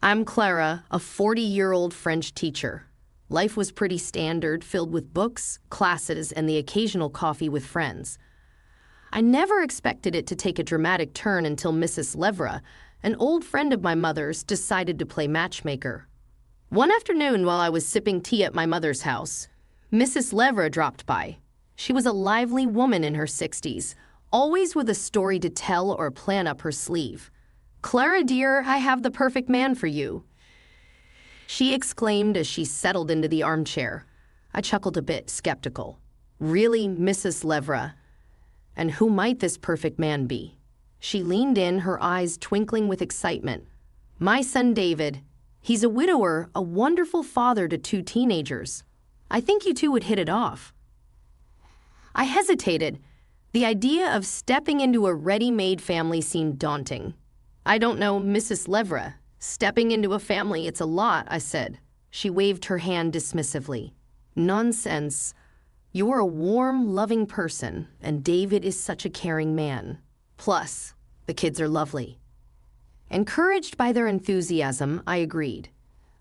I'm Clara, a 40-year-old French teacher. Life was pretty standard, filled with books, classes, and the occasional coffee with friends. I never expected it to take a dramatic turn until Mrs. Levra, an old friend of my mother's, decided to play matchmaker. One afternoon while I was sipping tea at my mother's house, Mrs. Levra dropped by. She was a lively woman in her 60s, always with a story to tell or a plan up her sleeve. "Clara, dear, I have the perfect man for you," she exclaimed as she settled into the armchair. I chuckled a bit, skeptical. "Really, Mrs. Levra? And who might this perfect man be?" She leaned in, her eyes twinkling with excitement. "My son David. He's a widower, a wonderful father to 2 teenagers. I think you two would hit it off." I hesitated. The idea of stepping into a ready-made family seemed daunting. "I don't know, Mrs. Levra. Stepping into a family, it's a lot," I said. She waved her hand dismissively. "Nonsense. You're a warm, loving person, and David is such a caring man. Plus, the kids are lovely." Encouraged by their enthusiasm, I agreed.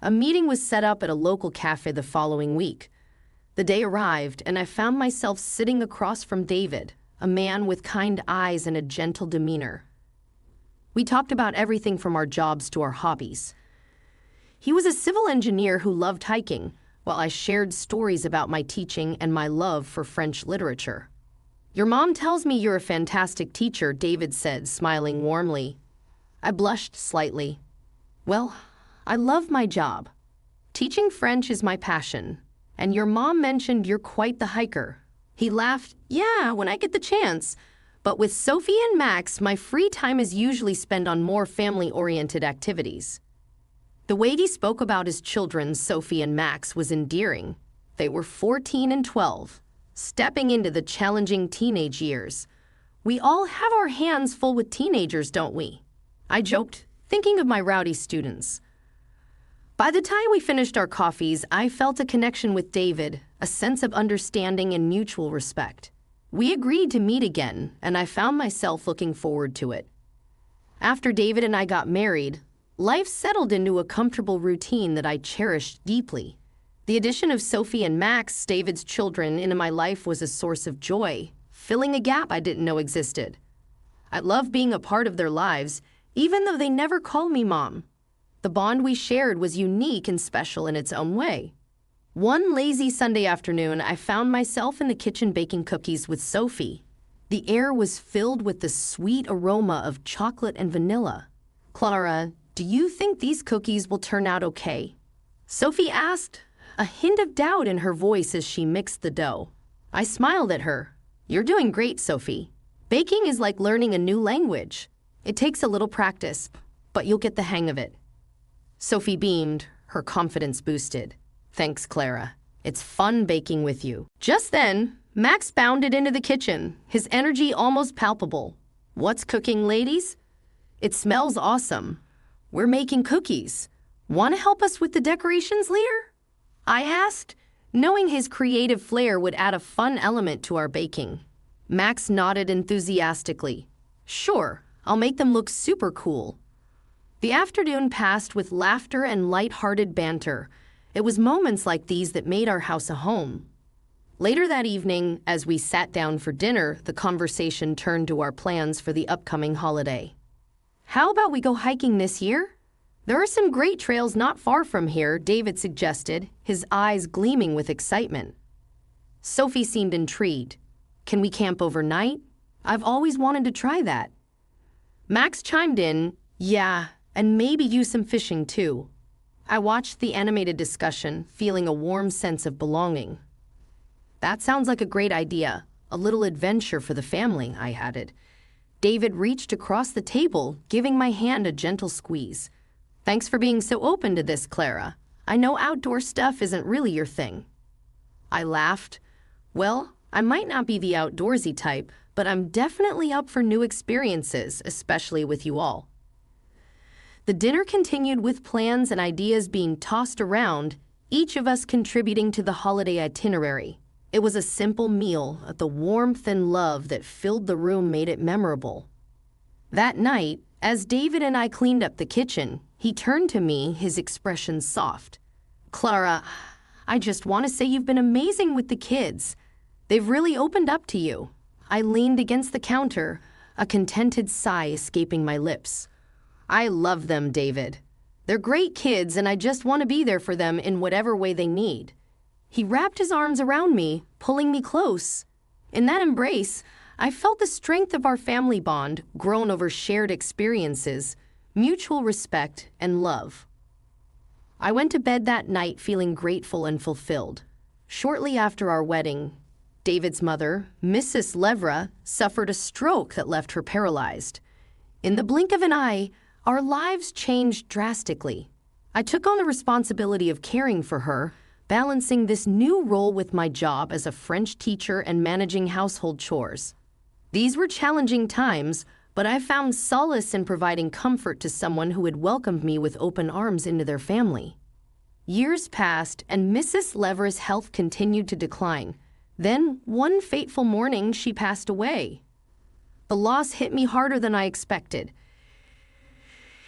A meeting was set up at a local cafe the following week. The day arrived, and I found myself sitting across from David, a man with kind eyes and a gentle demeanor. We talked about everything from our jobs to our hobbies. He was a civil engineer who loved hiking, while I shared stories about my teaching and my love for French literature. "Your mom tells me you're a fantastic teacher," David said, smiling warmly. I blushed slightly. "Well, I love my job. Teaching French is my passion. And your mom mentioned you're quite the hiker." He laughed. "Yeah, when I get the chance. But with Sophie and Max, my free time is usually spent on more family-oriented activities." The way he spoke about his children, Sophie and Max, was endearing. They were 14 and 12, stepping into the challenging teenage years. We all have our hands full with teenagers, don't we? I joked, thinking of my rowdy students. By the time we finished our coffees, I felt a connection with David, a sense of understanding and mutual respect. We agreed to meet again, and I found myself looking forward to it. After David and I got married, life settled into a comfortable routine that I cherished deeply. The addition of Sophie and Max, David's children, into my life was a source of joy, filling a gap I didn't know existed. I loved being a part of their lives, even though they never called me Mom. The bond we shared was unique and special in its own way. One lazy Sunday afternoon, I found myself in the kitchen baking cookies with Sophie. The air was filled with the sweet aroma of chocolate and vanilla. "Clara, do you think these cookies will turn out okay?" Sophie asked, a hint of doubt in her voice as she mixed the dough. I smiled at her. "You're doing great, Sophie. Baking is like learning a new language. It takes a little practice, but you'll get the hang of it." Sophie beamed, her confidence boosted. "Thanks, Clara. It's fun baking with you." Just then, Max bounded into the kitchen, his energy almost palpable. "What's cooking, ladies?" "It smells awesome. We're making cookies. Want to help us with the decorations, leader?" I asked, knowing his creative flair would add a fun element to our baking. Max nodded enthusiastically. "Sure, I'll make them look super cool." The afternoon passed with laughter and light-hearted banter. It was moments like these that made our house a home. Later that evening, as we sat down for dinner, the conversation turned to our plans for the upcoming holiday. "How about we go hiking this year? There are some great trails not far from here," David suggested, his eyes gleaming with excitement. Sophie seemed intrigued. "Can we camp overnight? I've always wanted to try that." Max chimed in, "Yeah, and maybe do some fishing too." I watched the animated discussion, feeling a warm sense of belonging. "That sounds like a great idea. A little adventure for the family," I added. David reached across the table, giving my hand a gentle squeeze. "Thanks for being so open to this, Clara. I know outdoor stuff isn't really your thing." I laughed. "Well, I might not be the outdoorsy type, but I'm definitely up for new experiences, especially with you all." The dinner continued with plans and ideas being tossed around, each of us contributing to the holiday itinerary. It was a simple meal, but the warmth and love that filled the room made it memorable. That night, as David and I cleaned up the kitchen, He turned to me, his expression soft. "Clara, I just want to say you've been amazing with the kids. They've really opened up to you." I leaned against the counter, a contented sigh escaping my lips. "I love them, David. They're great kids, and I just want to be there for them in whatever way they need." He wrapped his arms around me, pulling me close. In that embrace, I felt the strength of our family bond grown over shared experiences, mutual respect, and love. I went to bed that night feeling grateful and fulfilled. Shortly after our wedding, David's mother, Mrs. Levra, suffered a stroke that left her paralyzed. In the blink of an eye, our lives changed drastically. I took on the responsibility of caring for her, balancing this new role with my job as a French teacher and managing household chores. These were challenging times, but I found solace in providing comfort to someone who had welcomed me with open arms into their family. Years passed, and Mrs. Levra's health continued to decline. Then, one fateful morning, she passed away. The loss hit me harder than I expected.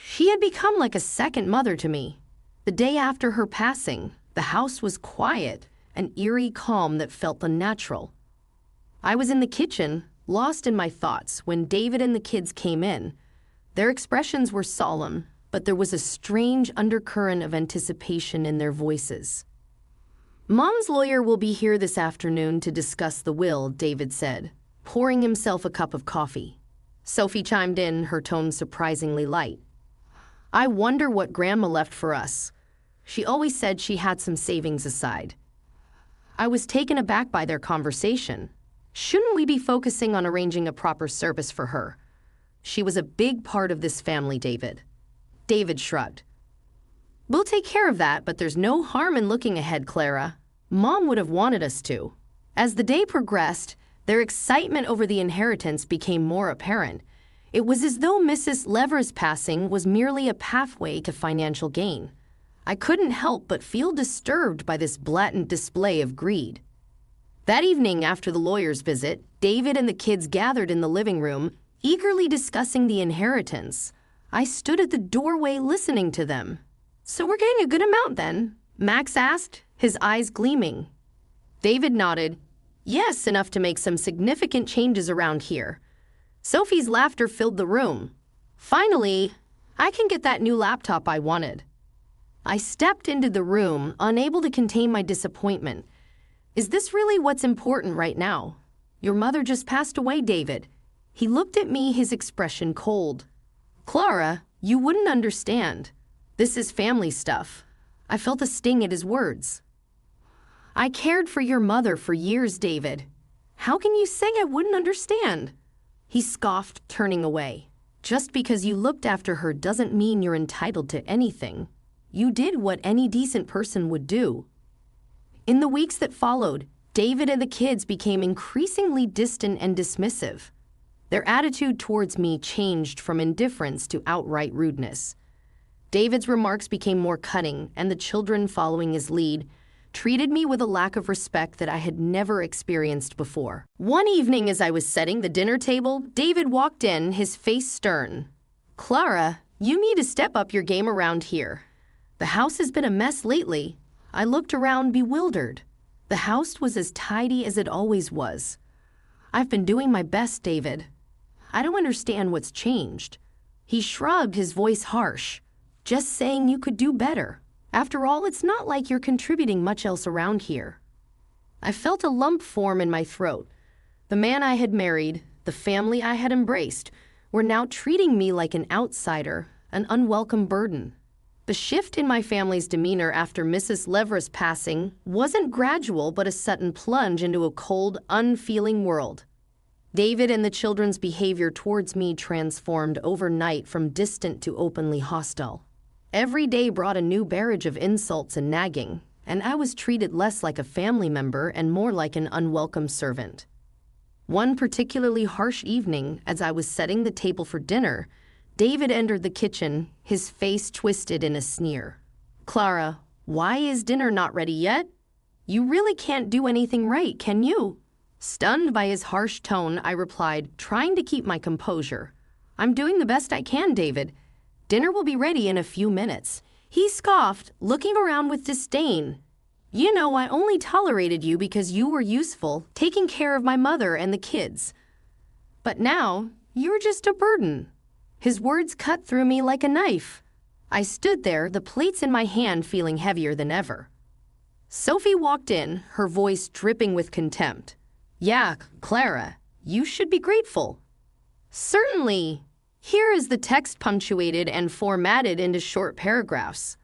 She had become like a second mother to me. The day after her passing, the house was quiet, an eerie calm that felt unnatural. I was in the kitchen, lost in my thoughts, when David and the kids came in. Their expressions were solemn, but there was a strange undercurrent of anticipation in their voices. "Mom's lawyer will be here this afternoon to discuss the will," David said, pouring himself a cup of coffee. Sophie chimed in, her tone surprisingly light. "I wonder what Grandma left for us. She always said she had some savings aside." I was taken aback by their conversation. Shouldn't we be focusing on arranging a proper service for her? She was a big part of this family, David. David shrugged. "We'll take care of that, but there's no harm in looking ahead, Clara. Mom would have wanted us to." As the day progressed, their excitement over the inheritance became more apparent. It was as though Mrs. Levra's passing was merely a pathway to financial gain. I couldn't help but feel disturbed by this blatant display of greed. That evening, after the lawyer's visit, David and the kids gathered in the living room, eagerly discussing the inheritance. I stood at the doorway listening to them. "So we're getting a good amount then?" Max asked, his eyes gleaming. David nodded. "Yes, enough to make some significant changes around here." Sophie's laughter filled the room. "Finally, I can get that new laptop I wanted." I stepped into the room, unable to contain my disappointment. "Is this really what's important right now? Your mother just passed away, David." He looked at me, his expression cold. "Clara, you wouldn't understand. This is family stuff." I felt a sting at his words. "I cared for your mother for years, David. How can you say I wouldn't understand?" He scoffed, turning away. "Just because you looked after her doesn't mean you're entitled to anything. You did what any decent person would do." In the weeks that followed, David and the kids became increasingly distant and dismissive. Their attitude towards me changed from indifference to outright rudeness. David's remarks became more cutting, and the children, following his lead, treated me with a lack of respect that I had never experienced before. One evening, as I was setting the dinner table, David walked in, his face stern. "Clara, you need to step up your game around here. The house has been a mess lately." I looked around, bewildered. The house was as tidy as it always was. "I've been doing my best, David. I don't understand what's changed." He shrugged, his voice harsh. "Just saying you could do better. After all, it's not like you're contributing much else around here." I felt a lump form in my throat. The man I had married, the family I had embraced, were now treating me like an outsider, an unwelcome burden. The shift in my family's demeanor after Mrs. Levra's passing wasn't gradual but a sudden plunge into a cold, unfeeling world. David and the children's behavior towards me transformed overnight from distant to openly hostile. Every day brought a new barrage of insults and nagging, and I was treated less like a family member and more like an unwelcome servant. One particularly harsh evening, as I was setting the table for dinner, David entered the kitchen, his face twisted in a sneer. "Clara, why is dinner not ready yet? You really can't do anything right, can you?" Stunned by his harsh tone, I replied, trying to keep my composure. "I'm doing the best I can, David. Dinner will be ready in a few minutes." He scoffed, looking around with disdain. "You know, I only tolerated you because you were useful, taking care of my mother and the kids. But now, you're just a burden." His words cut through me like a knife. I stood there, the plates in my hand feeling heavier than ever. Sophie walked in, her voice dripping with contempt. "Yeah, Clara, you should be grateful." "Certainly. Here is the text punctuated and formatted into short paragraphs.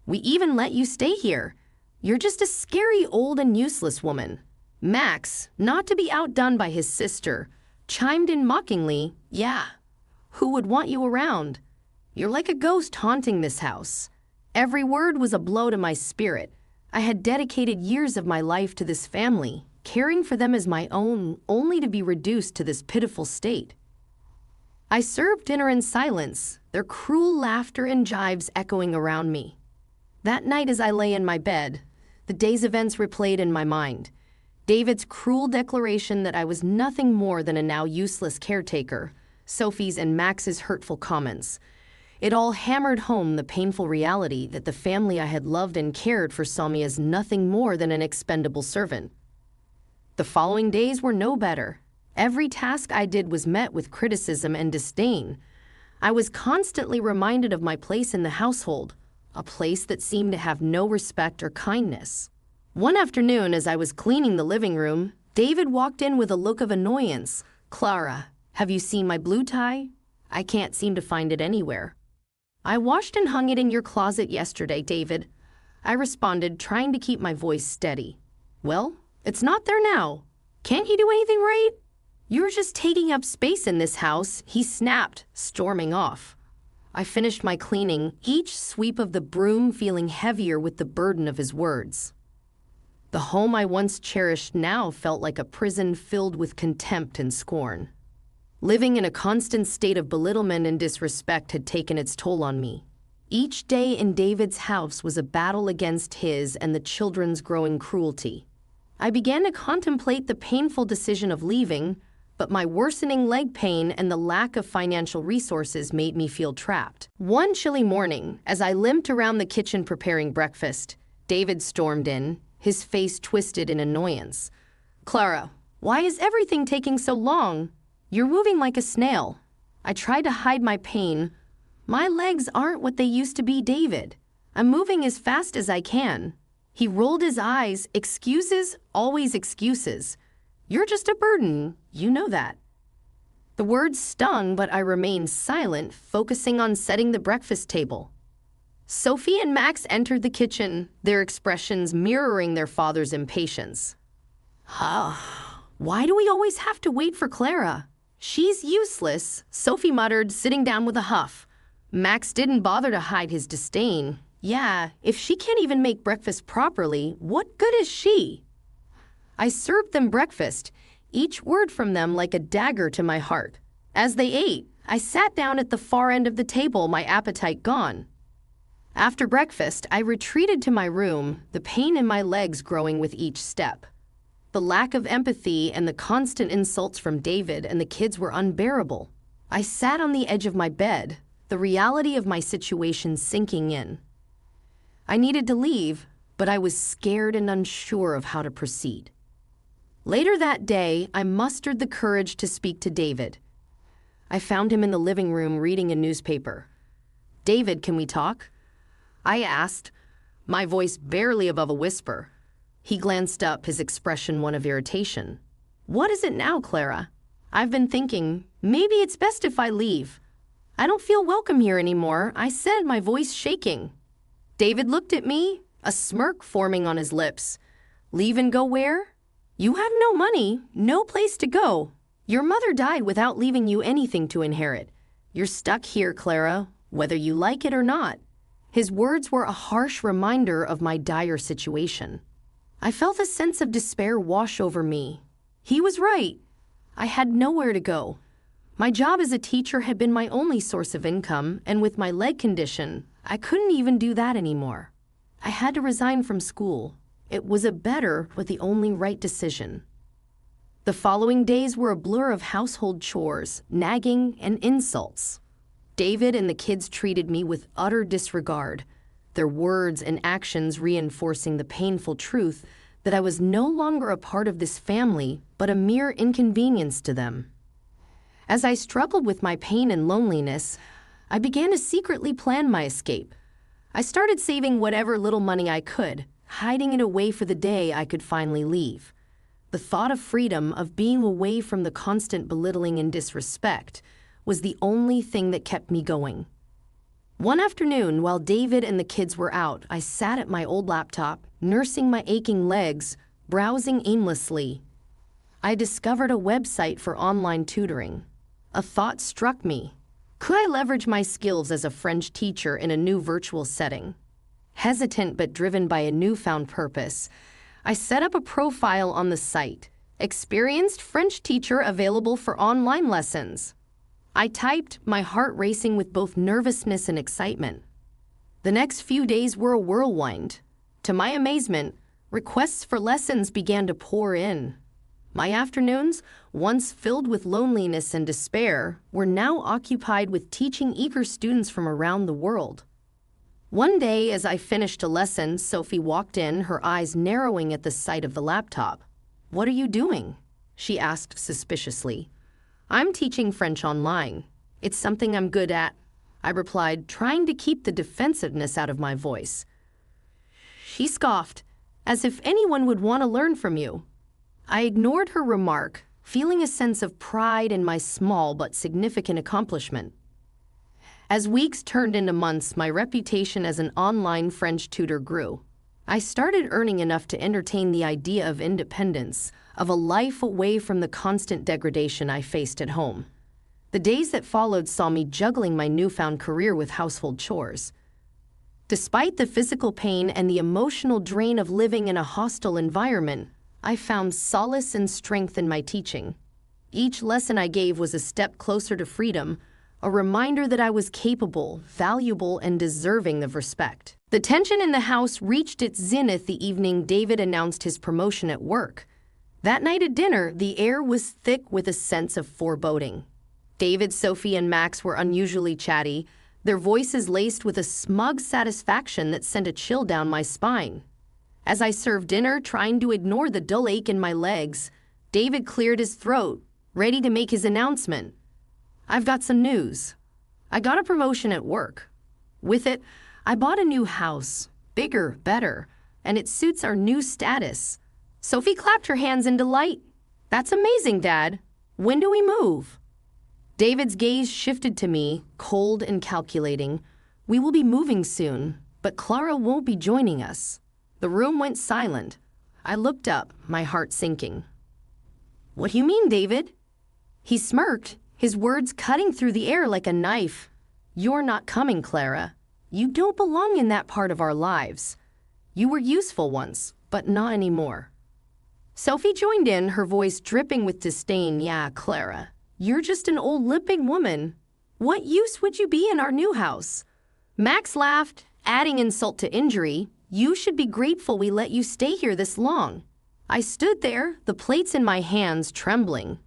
We even let you stay here. You're just a scary old and useless woman." Max, not to be outdone by his sister, chimed in mockingly, "Yeah, who would want you around? You're like a ghost haunting this house." Every word was a blow to my spirit. I had dedicated years of my life to this family, caring for them as my own, only to be reduced to this pitiful state. I served dinner in silence, their cruel laughter and jibes echoing around me. That night as I lay in my bed, the day's events replayed in my mind. David's cruel declaration that I was nothing more than a now useless caretaker, Sophie's and Max's hurtful comments. It all hammered home the painful reality that the family I had loved and cared for saw me as nothing more than an expendable servant. The following days were no better. Every task I did was met with criticism and disdain. I was constantly reminded of my place in the household, a place that seemed to have no respect or kindness. One afternoon, as I was cleaning the living room, David walked in with a look of annoyance. "Clara, have you seen my blue tie? I can't seem to find it anywhere." "I washed and hung it in your closet yesterday, David," I responded, trying to keep my voice steady. "Well, it's not there now. Can't you do anything right?" "You're just taking up space in this house," he snapped, storming off. I finished my cleaning, each sweep of the broom feeling heavier with the burden of his words. The home I once cherished now felt like a prison filled with contempt and scorn. Living in a constant state of belittlement and disrespect had taken its toll on me. Each day in David's house was a battle against his and the children's growing cruelty. I began to contemplate the painful decision of leaving, but my worsening leg pain and the lack of financial resources made me feel trapped. One chilly morning, as I limped around the kitchen preparing breakfast, David stormed in, his face twisted in annoyance. "Clara, why is everything taking so long? You're moving like a snail." I tried to hide my pain. "My legs aren't what they used to be, David. I'm moving as fast as I can." He rolled his eyes. "Excuses, always excuses. You're just a burden, you know that." The words stung, but I remained silent, focusing on setting the breakfast table. Sophie and Max entered the kitchen, their expressions mirroring their father's impatience. "Why do we always have to wait for Clara? She's useless," Sophie muttered, sitting down with a huff. Max didn't bother to hide his disdain. "Yeah, if she can't even make breakfast properly, what good is she?" I served them breakfast, each word from them like a dagger to my heart. As they ate, I sat down at the far end of the table, my appetite gone. After breakfast, I retreated to my room, the pain in my legs growing with each step. The lack of empathy and the constant insults from David and the kids were unbearable. I sat on the edge of my bed, the reality of my situation sinking in. I needed to leave, but I was scared and unsure of how to proceed. Later that day, I mustered the courage to speak to David. I found him in the living room reading a newspaper. "David, can we talk?" I asked, my voice barely above a whisper. He glanced up, his expression one of irritation. "What is it now, Clara? I've been thinking, maybe it's best if I leave. I don't feel welcome here anymore," I said, my voice shaking. David looked at me, a smirk forming on his lips. "Leave and go where? You have no money, no place to go. Your mother died without leaving you anything to inherit. You're stuck here, Clara, whether you like it or not." His words were a harsh reminder of my dire situation. I felt a sense of despair wash over me. He was right. I had nowhere to go. My job as a teacher had been my only source of income, and with my leg condition, I couldn't even do that anymore. I had to resign from school. It was a better, but the only right decision. The following days were a blur of household chores, nagging, and insults. David and the kids treated me with utter disregard, their words and actions reinforcing the painful truth that I was no longer a part of this family, but a mere inconvenience to them. As I struggled with my pain and loneliness, I began to secretly plan my escape. I started saving whatever little money I could, hiding it away for the day I could finally leave. The thought of freedom, of being away from the constant belittling and disrespect, was the only thing that kept me going. One afternoon, while David and the kids were out, I sat at my old laptop, nursing my aching legs, browsing aimlessly. I discovered a website for online tutoring. A thought struck me. Could I leverage my skills as a French teacher in a new virtual setting? Hesitant but driven by a newfound purpose, I set up a profile on the site. Experienced French teacher available for online lessons. I typed, my heart racing with both nervousness and excitement. The next few days were a whirlwind. To my amazement, requests for lessons began to pour in. My afternoons, once filled with loneliness and despair, were now occupied with teaching eager students from around the world. One day, as I finished a lesson, Sophie walked in, her eyes narrowing at the sight of the laptop. "What are you doing?" she asked suspiciously. "I'm teaching French online. It's something I'm good at," I replied, trying to keep the defensiveness out of my voice. She scoffed, "As if anyone would want to learn from you." I ignored her remark, feeling a sense of pride in my small but significant accomplishment. As weeks turned into months, my reputation as an online French tutor grew. I started earning enough to entertain the idea of independence, of a life away from the constant degradation I faced at home. The days that followed saw me juggling my newfound career with household chores. Despite the physical pain and the emotional drain of living in a hostile environment, I found solace and strength in my teaching. Each lesson I gave was a step closer to freedom, a reminder that I was capable, valuable, and deserving of respect. The tension in the house reached its zenith the evening David announced his promotion at work. That night at dinner, the air was thick with a sense of foreboding. David, Sophie, and Max were unusually chatty, their voices laced with a smug satisfaction that sent a chill down my spine. As I served dinner, trying to ignore the dull ache in my legs, David cleared his throat, ready to make his announcement. "I've got some news. I got a promotion at work. With it, I bought a new house, bigger, better, and it suits our new status." Sophie clapped her hands in delight. "That's amazing, Dad. When do we move?" David's gaze shifted to me, cold and calculating. "We will be moving soon, but Clara won't be joining us." The room went silent. I looked up, my heart sinking. "What do you mean, David?" He smirked, his words cutting through the air like a knife. "You're not coming, Clara. You don't belong in that part of our lives. You were useful once, but not anymore." Sophie joined in, her voice dripping with disdain. "Yeah, Clara, you're just an old limping woman. What use would you be in our new house?" Max laughed, adding insult to injury. "You should be grateful we let you stay here this long." I stood there, the plates in my hands trembling.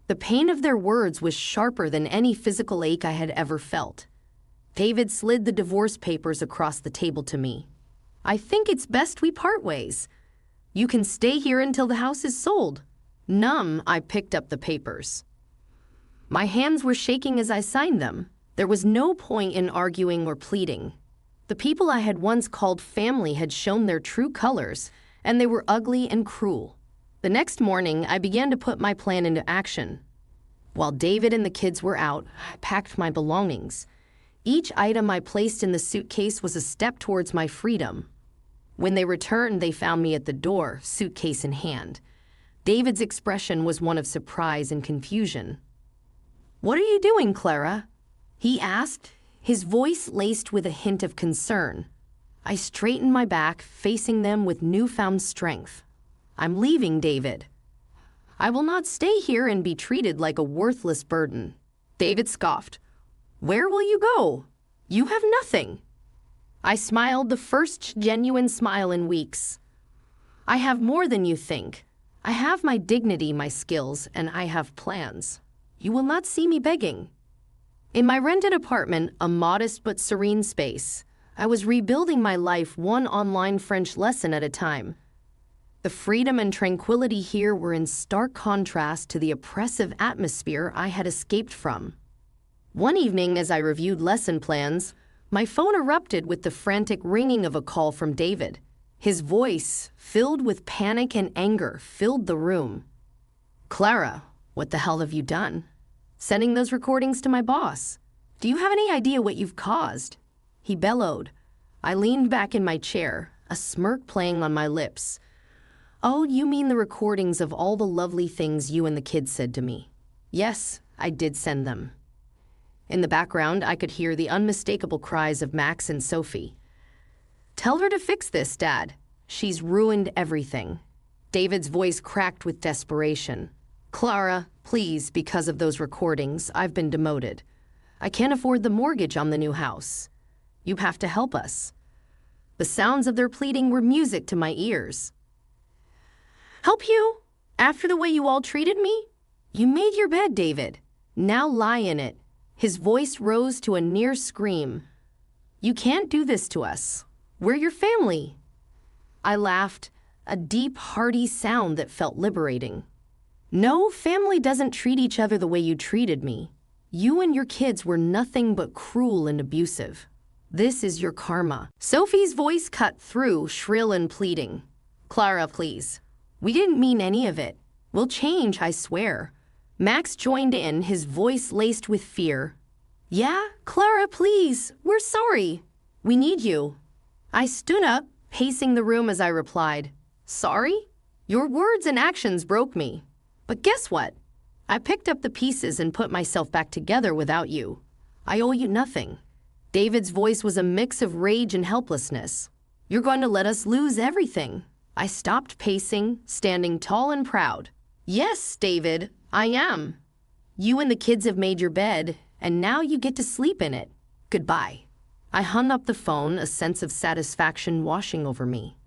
The pain of their words was sharper than any physical ache I had ever felt. David slid the divorce papers across the table to me. "I think it's best we part ways. You can stay here until the house is sold." Numb, I picked up the papers. My hands were shaking as I signed them. There was no point in arguing or pleading. The people I had once called family had shown their true colors, and they were ugly and cruel. The next morning, I began to put my plan into action. While David and the kids were out, I packed my belongings. Each item I placed in the suitcase was a step towards my freedom. When they returned, they found me at the door, suitcase in hand. David's expression was one of surprise and confusion. "What are you doing, Clara?" he asked, his voice laced with a hint of concern. I straightened my back, facing them with newfound strength. "I'm leaving, David. I will not stay here and be treated like a worthless burden." David scoffed. "Where will you go? You have nothing." I smiled, the first genuine smile in weeks. "I have more than you think. I have my dignity, my skills, and I have plans. You will not see me begging." In my rented apartment, a modest but serene space, I was rebuilding my life one online French lesson at a time. The freedom and tranquility here were in stark contrast to the oppressive atmosphere I had escaped from. One evening, as I reviewed lesson plans, my phone erupted with the frantic ringing of a call from David. His voice, filled with panic and anger, filled the room. "Clara, what the hell have you done? Sending those recordings to my boss. Do you have any idea what you've caused?" He bellowed. I leaned back in my chair, a smirk playing on my lips. "Oh, you mean the recordings of all the lovely things you and the kids said to me?" "Yes, I did send them." In the background, I could hear the unmistakable cries of Max and Sophie. "Tell her to fix this, Dad. She's ruined everything." David's voice cracked with desperation. "Clara, please, because of those recordings, I've been demoted. I can't afford the mortgage on the new house. You have to help us." The sounds of their pleading were music to my ears. "Help you? After the way you all treated me? You made your bed, David. Now lie in it." His voice rose to a near scream. "You can't do this to us. We're your family." I laughed, a deep, hearty sound that felt liberating. "No, family doesn't treat each other the way you treated me. You and your kids were nothing but cruel and abusive. This is your karma." Sophie's voice cut through, shrill and pleading. "Clara, please. We didn't mean any of it. We'll change, I swear." Max joined in, his voice laced with fear. "Yeah, Clara, please. We're sorry. We need you." I stood up, pacing the room as I replied, "Sorry? Your words and actions broke me. But guess what? I picked up the pieces and put myself back together without you. I owe you nothing." David's voice was a mix of rage and helplessness. "You're going to let us lose everything." I stopped pacing, standing tall and proud. "Yes, David, I am. You and the kids have made your bed, and now you get to sleep in it. Goodbye." I hung up the phone, a sense of satisfaction washing over me.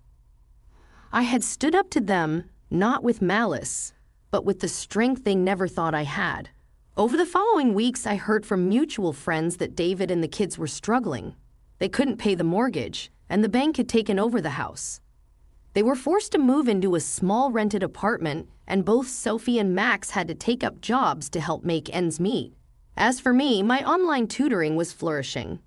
I had stood up to them, not with malice, but with the strength they never thought I had. Over the following weeks, I heard from mutual friends that David and the kids were struggling. They couldn't pay the mortgage, and the bank had taken over the house. They were forced to move into a small rented apartment, and both Sophie and Max had to take up jobs to help make ends meet. As for me, my online tutoring was flourishing.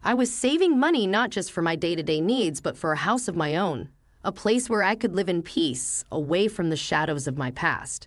I was saving money not just for my day-to-day needs, but for a house of my own, a place where I could live in peace, away from the shadows of my past.